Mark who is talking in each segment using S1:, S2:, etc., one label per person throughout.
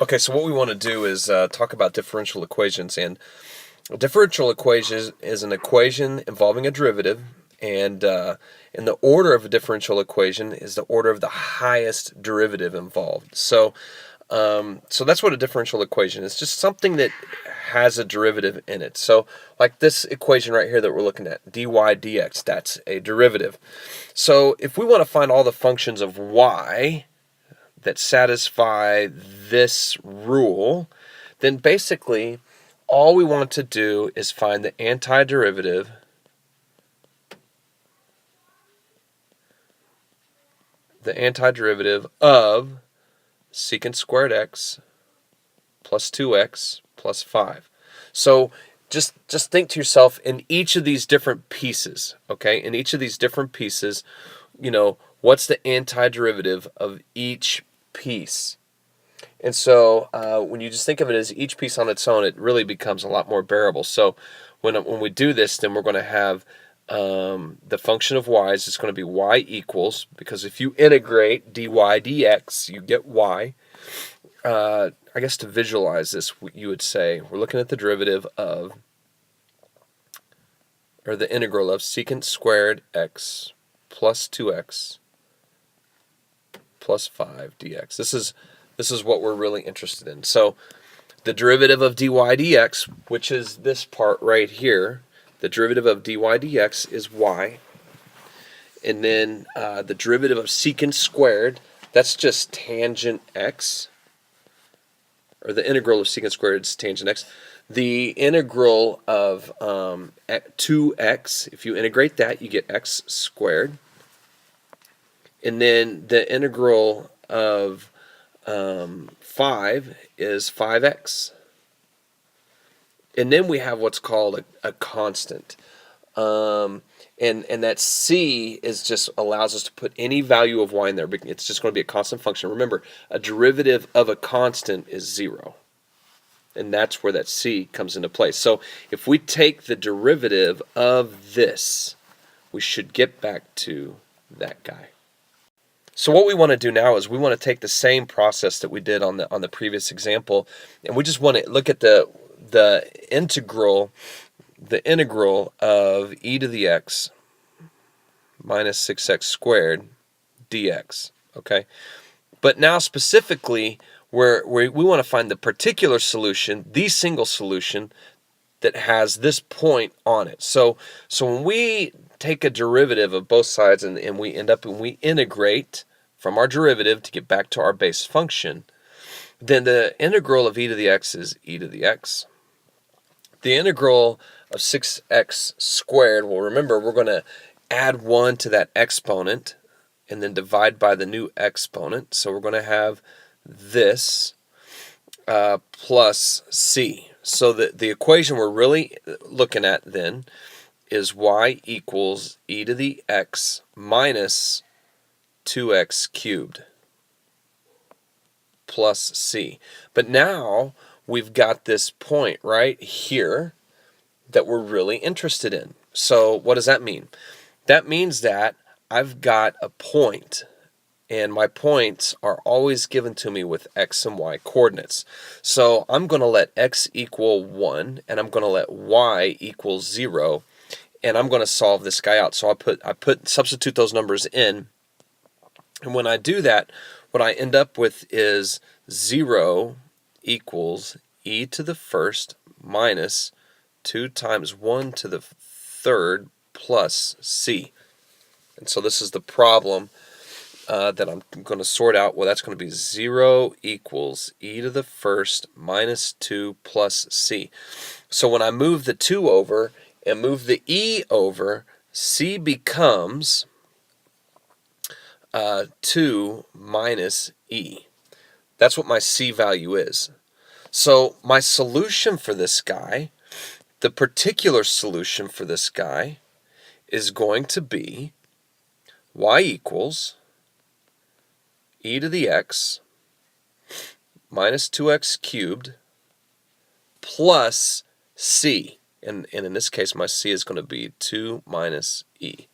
S1: Okay, so what we want to do is talk about differential equations. And a differential equation is an equation involving a derivative, and the order of a differential equation is the order of the highest derivative involved. So that's what a differential equation is, just something that has a derivative in it. So like this equation right here that we're looking at, dy dx, that's a derivative. So if we want to find all the functions of y that satisfy this rule, then basically all we want to do is find the antiderivative of secant squared x plus 2x plus 5. So just think to yourself, in each of these different pieces, okay, in each of these different pieces, what's the antiderivative of each piece? And so when you just think of it as each piece on its own, it really becomes a lot more bearable. So when we do this, then we're going to have the function of y is just going to be y equals, because if you integrate dy dx, you get y. I guess to visualize this, you would say we're looking at the derivative of, or the integral of secant squared x plus 2x plus 5 dx. This is what we're really interested in. So the derivative of dy dx, which is this part right here, the derivative of dy dx is y. And then the derivative of secant squared, that's just tangent x. Or the integral of secant squared is tangent x. The integral of 2x, if you integrate that, you get x squared. And then the integral of 5 is 5x. And then we have what's called a constant. And that c is just allows us to put any value of y in there. It's just going to be a constant function. Remember, a derivative of a constant is 0. And that's where that c comes into place. So if we take the derivative of this, we should get back to that guy. So what we want to do now is we want to take the same process that we did on the previous example, and we just want to look at the integral of e to the x minus 6x squared dx. Okay, but now specifically we want to find the particular solution, the single solution that has this point on it. So when we take a derivative of both sides and we integrate from our derivative to get back to our base function, then the integral of e to the x is e to the x. The integral of 6x squared, well, remember, we're going to add 1 to that exponent and then divide by the new exponent. So we're going to have this plus c. So the equation we're really looking at then is y equals e to the x minus 2x cubed plus c. But now we've got this point right here that we're really interested in. So what does that mean? That means that I've got a point, and my points are always given to me with x and y coordinates. So I'm going to let x equal 1, and I'm going to let y equal 0, and I'm going to solve this guy out. So I substitute those numbers in, and when I do that, what I end up with is 0 equals e to the first minus 2 times 1 to the third plus c. And so this is the problem that I'm going to sort out. Well, that's going to be 0 equals e to the first minus 2 plus c. So when I move the 2 over and move the e over, c becomes 2 minus e. That's what my c value is. So my solution for this guy, the particular solution for this guy, is going to be y equals e to the x minus 2x cubed plus c. And in this case, my c is going to be 2 minus e.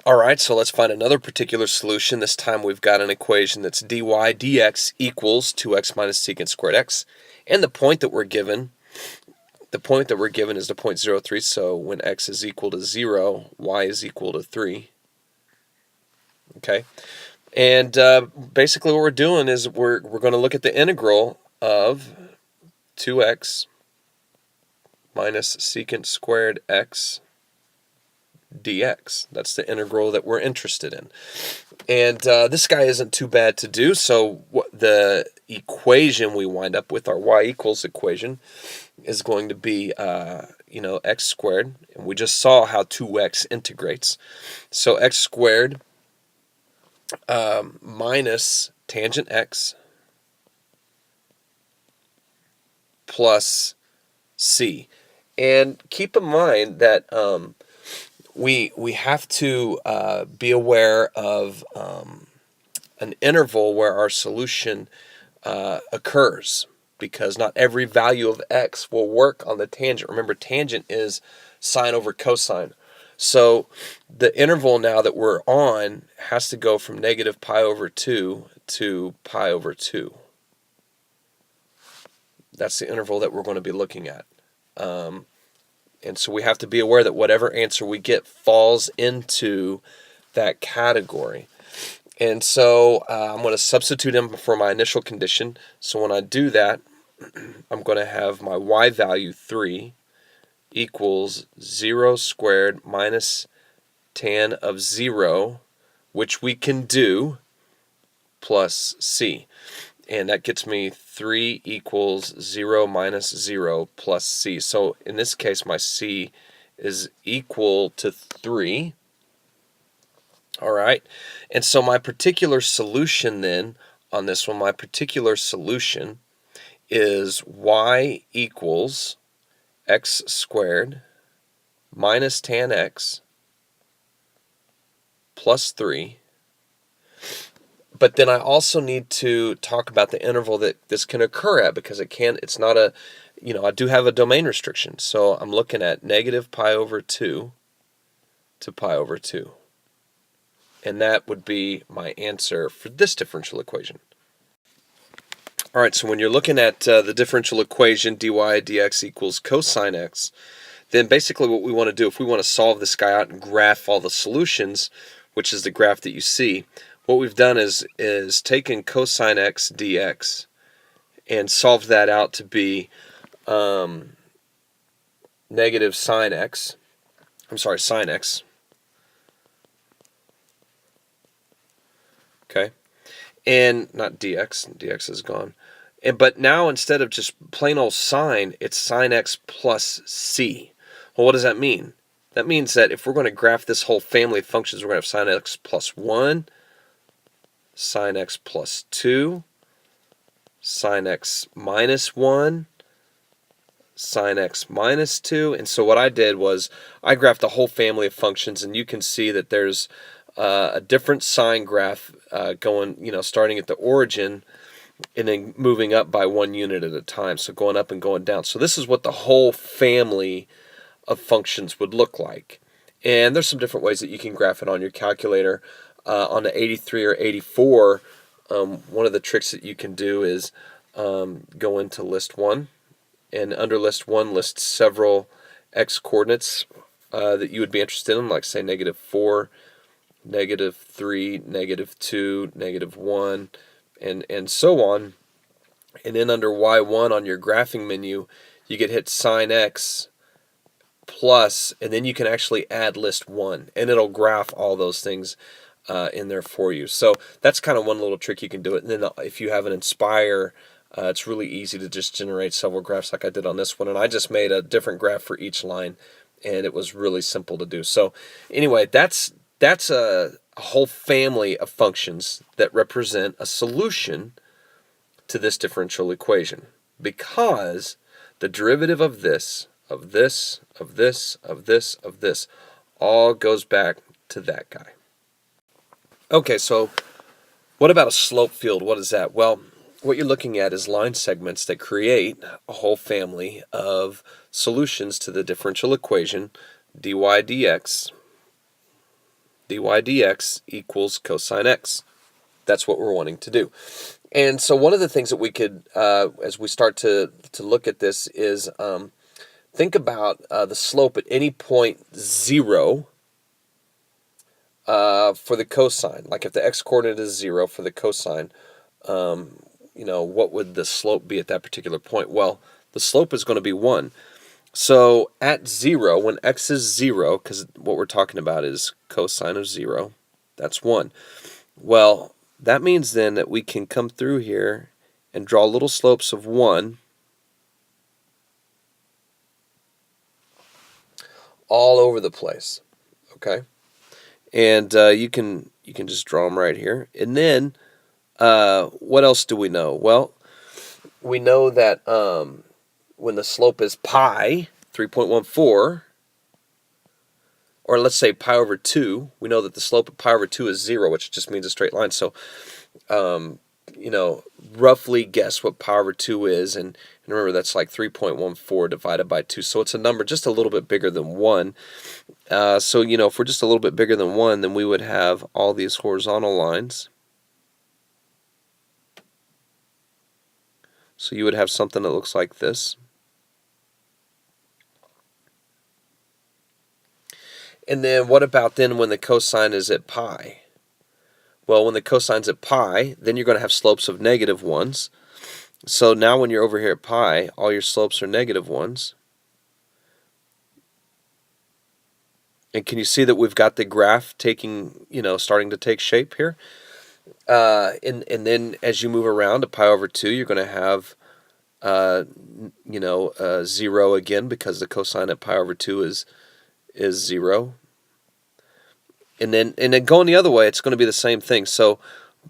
S1: All right, so let's find another particular solution. This time we've got an equation that's dy dx equals 2x minus secant squared x. And the point that we're given is the point 0, 0.03. So when x is equal to 0, y is equal to 3. Okay, and basically what we're doing is we're going to look at the integral of 2x minus secant squared x dx. That's the integral that we're interested in. And this guy isn't too bad to do, so the equation we wind up with, our y equals equation, is going to be x squared, and we just saw how 2x integrates. So x squared minus tangent x plus c. And keep in mind that we have to be aware of an interval where our solution occurs, because not every value of x will work on the tangent. Remember, tangent is sine over cosine. So the interval now that we're on has to go from negative pi over 2 to pi over 2. That's the interval that we're going to be looking at. And so we have to be aware that whatever answer we get falls into that category. And so I'm going to substitute in for my initial condition. So when I do that, I'm going to have my y value 3 equals 0 squared minus tan of 0, which we can do, plus c. And that gets me 3 equals 0 minus 0 plus c. So in this case, my c is equal to 3. All right. And so my particular solution then on this one, my particular solution is y equals x squared minus tan x plus 3. But then I also need to talk about the interval that this can occur at, because it's not a, I do have a domain restriction. So I'm looking at negative pi over 2 to pi over 2. And that would be my answer for this differential equation. All right, so when you're looking at the differential equation dy dx equals cosine x, then basically what we want to do, if we want to solve this guy out and graph all the solutions, which is the graph that you see, what we've done is taken cosine x dx and solved that out to be negative sine x. Sine x. Okay, and not dx is gone. But now instead of just plain old sine, it's sine x plus c. Well, what does that mean? That means that if we're going to graph this whole family of functions, we're going to have sine x plus 1, sine x plus 2, sine x minus 1, sine x minus 2. And so what I did was I graphed the whole family of functions, and you can see that there's a different sine graph going, starting at the origin and then moving up by 1 unit at a time, so going up and going down. So this is what the whole family of functions would look like. And there's some different ways that you can graph it on your calculator. On the 83 or 84, one of the tricks that you can do is go into list 1, and under list 1 list several x coordinates that you would be interested in, like say negative 4, negative 3, negative 2, negative 1, and so on. And then under y1 on your graphing menu, you could hit sine x plus, and then you can actually add list 1, and it'll graph all those things in there for you. So that's kind of one little trick you can do it. And then if you have an Inspire, it's really easy to just generate several graphs like I did on this one. And I just made a different graph for each line, and it was really simple to do. So anyway, that's a whole family of functions that represent a solution to this differential equation, because the derivative of this, of this, of this, of this, of this, all goes back to that guy. Okay, so what about a slope field? What is that? Well, what you're looking at is line segments that create a whole family of solutions to the differential equation dy dx dy dx equals cosine x. That's what we're wanting to do. And so one of the things that we could, as we start to look at this, is think about the slope at any point 0 for the cosine. Like if the x-coordinate is 0 for the cosine, what would the slope be at that particular point? Well, the slope is going to be 1. So at 0, when x is 0, because what we're talking about is cosine of 0, that's 1. Well, that means then that we can come through here and draw little slopes of 1 all over the place, okay? And you can just draw them right here. And then what else do we know? Well, we know that when the slope is pi, 3.14, or let's say pi over 2, we know that the slope of pi over 2 is 0, which just means a straight line. So, roughly guess what pi over 2 is, and remember that's like 3.14 divided by 2. So it's a number just a little bit bigger than 1. So, if we're just a little bit bigger than 1, then we would have all these horizontal lines. So you would have something that looks like this. And then what about then when the cosine is at pi? Well, when the cosine's at pi, then you're going to have slopes of negative 1s. So now when you're over here at pi, all your slopes are negative 1s. And can you see that we've got the graph taking, starting to take shape here? And then as you move around to pi over 2, you're going to have, 0 again, because the cosine at pi over 2 is 0. And then going the other way, it's going to be the same thing. So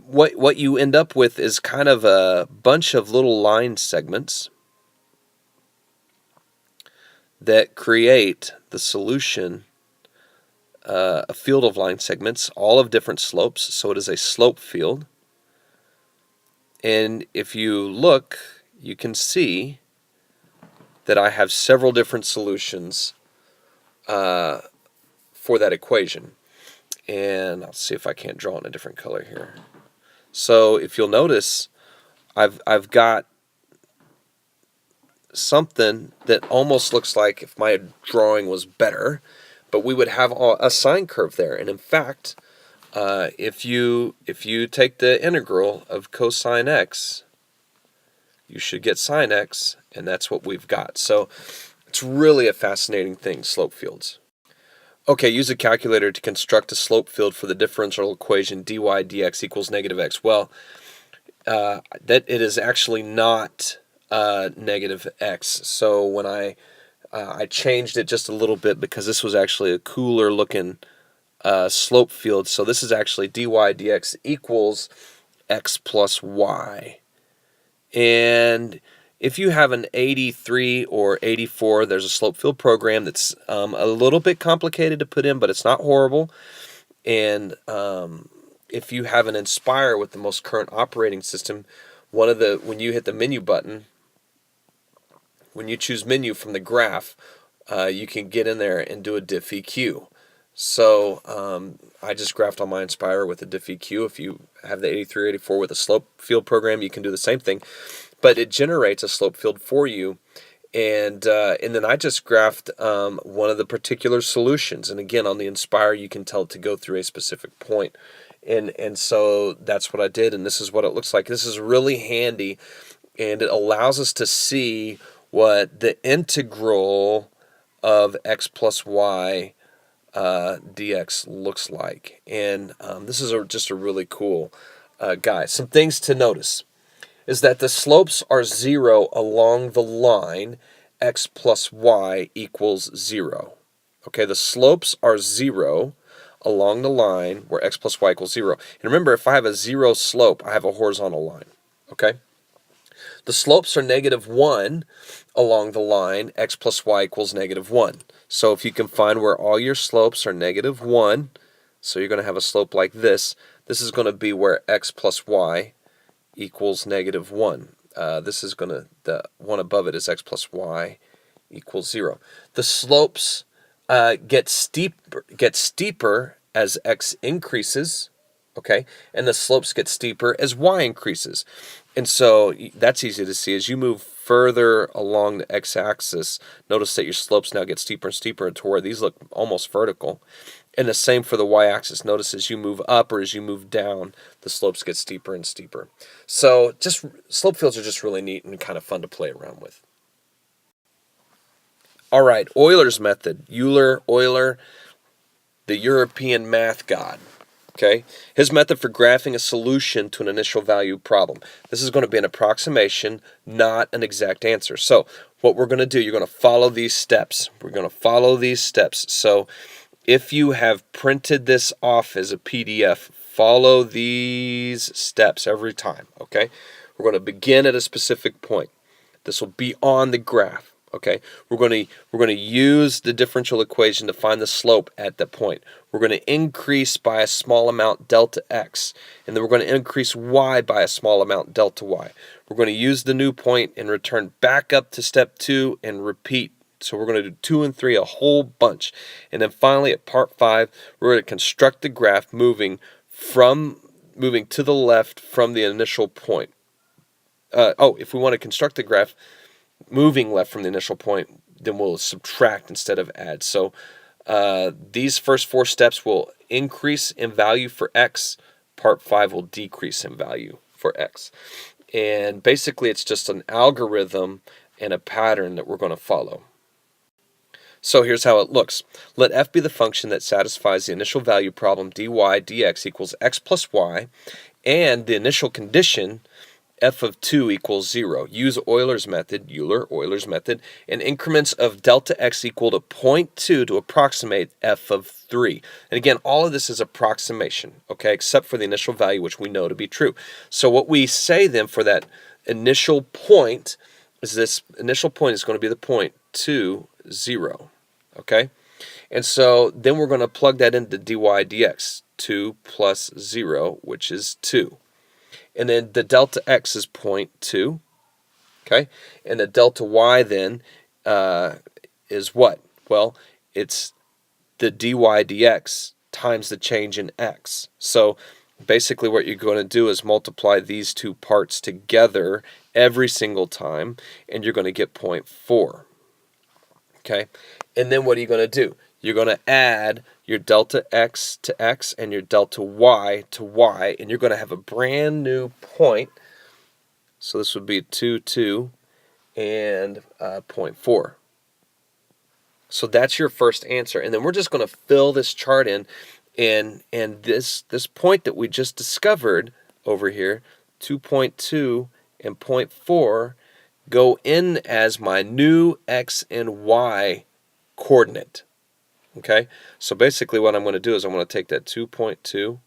S1: what you end up with is kind of a bunch of little line segments that create the solution, a field of line segments, all of different slopes. So it is a slope field. And if you look, you can see that I have several different solutions for that equation. And I'll see if I can't draw in a different color here. So if you'll notice, I've got something that almost looks like if my drawing was better, but we would have a sine curve there. And in fact, if you take the integral of cosine x, you should get sine x, and that's what we've got. So it's really a fascinating thing, slope fields. Okay, use a calculator to construct a slope field for the differential equation dy dx equals negative x. Well, that it is actually not negative x. So when I changed it just a little bit because this was actually a cooler looking slope field. So this is actually dy dx equals x plus y. And if you have an 83 or 84, there's a slope field program that's a little bit complicated to put in, but it's not horrible. And if you have an Inspire with the most current operating system, when you hit the menu button, when you choose menu from the graph, you can get in there and do a diff EQ. So I just graphed on my Inspire with a diff EQ. If you have the 83 or 84 with a slope field program, you can do the same thing. But it generates a slope field for you, and then I just graphed one of the particular solutions. And again, on the Inspire, you can tell it to go through a specific point, and so that's what I did. And this is what it looks like. This is really handy, and it allows us to see what the integral of x plus y dx looks like. And this is just a really cool guy. Some things to notice is that the slopes are 0 along the line x plus y equals 0. Okay, the slopes are 0 along the line where x plus y equals 0. And remember, if I have a 0 slope, I have a horizontal line. Okay? The slopes are negative 1 along the line x plus y equals negative 1. So if you can find where all your slopes are negative 1, so you're going to have a slope like this, this is going to be where x plus y equals negative 1. This is going to, the one above it is x plus y equals 0. The slopes get steeper as x increases, okay, and the slopes get steeper as y increases. And so that's easy to see. As you move further along the x-axis, notice that your slopes now get steeper and steeper to where these look almost vertical. And the same for the y-axis. Notice as you move up or as you move down, the slopes get steeper and steeper. So just slope fields are just really neat and kind of fun to play around with. All right, Euler's method. Euler, the European math god. Okay, his method for graphing a solution to an initial value problem. This is going to be an approximation, not an exact answer. So what we're going to do, you're going to follow these steps. We're going to follow these steps. So if you have printed this off as a PDF, follow these steps every time. Okay, we're going to begin at a specific point. This will be on the graph. Okay, we're going to use the differential equation to find the slope at the point. We're going to increase by a small amount delta x, and then we're going to increase y by a small amount delta y. We're going to use the new point and return back up to step 2 and repeat. So we're going to do 2 and 3 a whole bunch. And then finally at part 5, we're going to construct the graph moving to the left from the initial point. If we want to construct the graph moving left from the initial point, then we'll subtract instead of add. So these first 4 steps will increase in value for x. Part 5 will decrease in value for x. And basically it's just an algorithm and a pattern that we're going to follow. So here's how it looks. Let f be the function that satisfies the initial value problem dy dx equals x plus y, and the initial condition f of 2 equals 0. Use Euler's method, Euler's method, in increments of delta x equal to 0.2 to approximate f of 3. And again, all of this is approximation, okay, except for the initial value, which we know to be true. So what we say then for that initial point is this initial point is going to be the point 2, 0, okay? And so then we're going to plug that into dy dx, 2 plus 0, which is 2. And then the delta x is 0.2, okay? And the delta y then is what? Well, it's the dy dx times the change in x. So basically what you're going to do is multiply these two parts together every single time, and you're going to get 0.4, okay? And then what are you going to do? You're going to add your delta x to x and your delta y to y, and you're going to have a brand new point. So this would be 2, 2, and 0.4. So that's your first answer. And then we're just going to fill this chart in, and this point that we just discovered over here, 2.2 and 0.4, go in as my new x and y coordinate. Okay, so basically what I'm going to do is I'm going to take that 2.2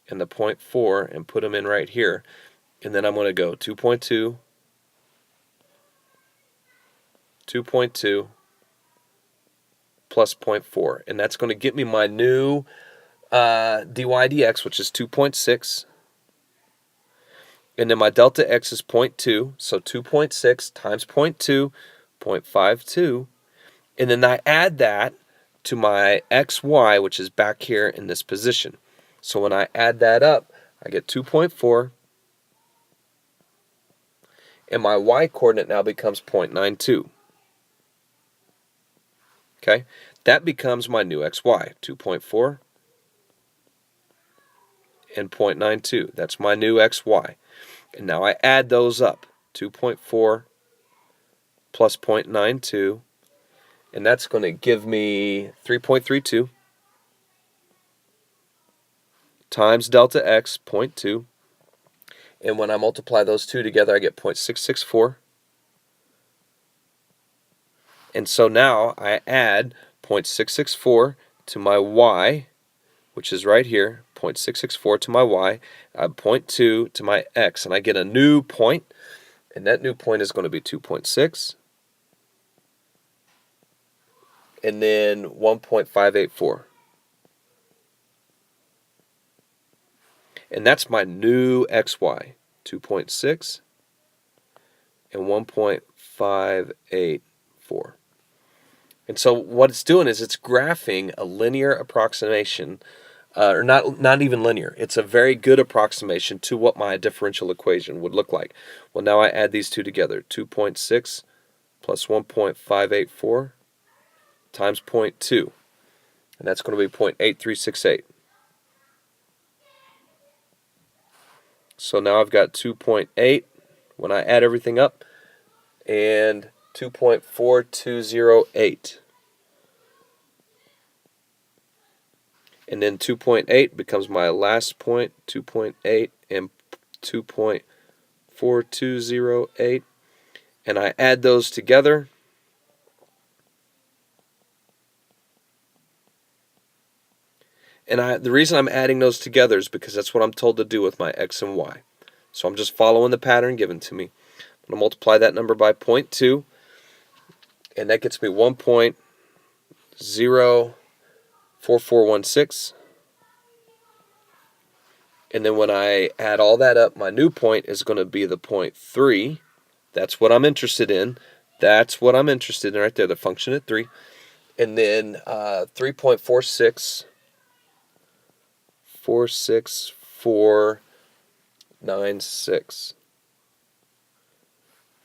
S1: and the 0.4 and put them in right here, and then I'm going to go 2.2, 2.2 plus 0.4, and that's going to get me my new dy dx, which is 2.6, and then my delta x is 0.2, so 2.6 times 0.2, 0.52, and then I add that to my xy, which is back here in this position. So when I add that up, I get 2.4, and my y coordinate now becomes 0.92. Okay, that becomes my new xy, 2.4 and 0.92. That's my new xy. And now I add those up, 2.4 plus 0.92, and that's going to give me 3.32 times delta x, 0.2. And when I multiply those two together, I get 0.664. And so now I add 0.664 to my y, which is right here, 0.664 to my y, I add 0.2 to my x, and I get a new point, and that new point is going to be 2.6. And then 1.584. And that's my new xy, 2.6 and 1.584. And so what it's doing is it's graphing a linear approximation or not even linear. It's a very good approximation to what my differential equation would look like. Well, now I add these two together. 2.6 plus 1.584 times 0.2. And that's going to be 0.8368. So now I've got 2.8 when I add everything up, and 2.4208. And then 2.8 becomes my last point, 2.8 and 2.4208. And I add those together. And the reason I'm adding those together is because that's what I'm told to do with my x and y. So I'm just following the pattern given to me. I'm going to multiply that number by 0.2, and that gets me 1.04416. And then when I add all that up, my new point is going to be the 0.3. That's what I'm interested in. That's what I'm interested in right there, the function at 3. And then 3.46496.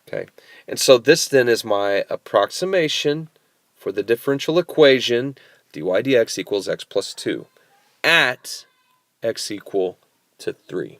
S1: Okay, and so this then is my approximation for the differential equation dy dx equals x plus 2 at x equal to 3.